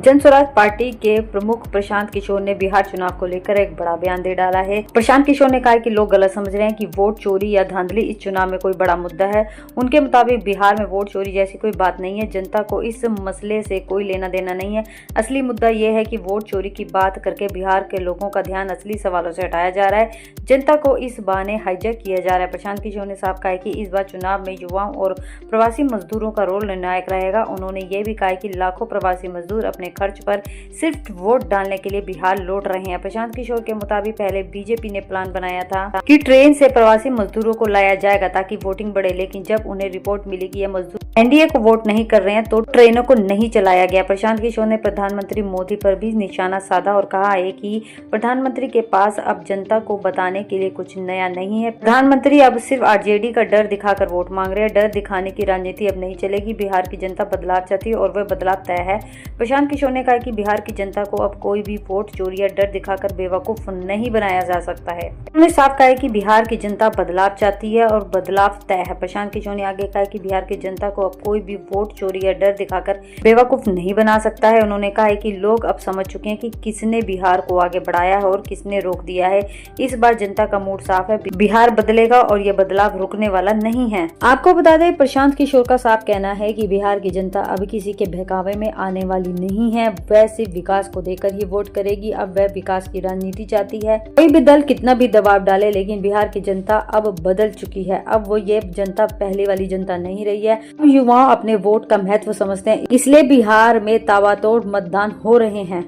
जन स्वराज पार्टी के प्रमुख प्रशांत किशोर ने बिहार चुनाव को लेकर एक बड़ा बयान दे डाला है। प्रशांत किशोर ने कहा कि लोग गलत समझ रहे हैं कि वोट चोरी या धांधली इस चुनाव में कोई बड़ा मुद्दा है। उनके मुताबिक बिहार में वोट चोरी जैसी कोई बात नहीं है। जनता को इस मसले से कोई लेना देना नहीं है। असली मुद्दा ये है कि वोट चोरी की बात करके बिहार के लोगों का ध्यान असली सवालों से हटाया जा रहा है। जनता को इस बहाने हाईजैक किया जा रहा है। प्रशांत किशोर ने साफ कहा है कि इस बार चुनाव में युवाओं और प्रवासी मजदूरों का रोल निर्णायक रहेगा। उन्होंने ये भी कहा कि लाखों प्रवासी मजदूर अपने खर्च पर सिर्फ वोट डालने के लिए बिहार लौट रहे हैं। प्रशांत किशोर के मुताबिक पहले बीजेपी ने प्लान बनाया था कि ट्रेन से प्रवासी मजदूरों को लाया जाएगा ताकि वोटिंग बढ़े, लेकिन जब उन्हें रिपोर्ट मिली कि ये मजदूर एनडीए को वोट नहीं कर रहे हैं तो ट्रेनों को नहीं चलाया गया। प्रशांत किशोर ने प्रधानमंत्री मोदी पर भी निशाना साधा और कहा है कि प्रधानमंत्री के पास अब जनता को बताने के लिए कुछ नया नहीं है। प्रधानमंत्री अब सिर्फ आरजेडी का डर दिखाकर वोट मांग रहे हैं। डर दिखाने की राजनीति अब नहीं चलेगी। बिहार की जनता बदलाव चाहती है और वह बदलाव तय है। प्रशांत किशोर ने कहा कि बिहार की जनता को अब कोई भी वोट चोरी या डर दिखाकर बेवकूफ नहीं बनाया जा सकता है। उन्होंने साफ कहा है कि बिहार की जनता बदलाव चाहती है और बदलाव तय है। प्रशांत किशोर ने आगे कहा कि बिहार की जनता को अब कोई भी वोट चोरी या डर दिखाकर बेवकूफ नहीं बना सकता है। उन्होंने कहा है कि लोग अब समझ चुके हैं कि किसने बिहार को आगे बढ़ाया है और किसने रोक दिया है। इस बार जनता का मूड साफ है। बिहार बदलेगा और ये बदलाव रुकने वाला नहीं है। आपको बता दें, प्रशांत किशोर का साफ कहना है कि बिहार की जनता अब किसी के बहकावे में आने वाली नहीं है। वह सिर्फ विकास को देकर ही वोट करेगी। अब वह विकास की राजनीति चाहती है। कोई भी दल कितना भी दबाव डाले, लेकिन बिहार की जनता अब बदल चुकी है। अब वो ये जनता पहले वाली जनता नहीं रही है। युवा अपने वोट का महत्व समझते हैं, इसलिए बिहार में ताबड़तोड़ मतदान हो रहे हैं।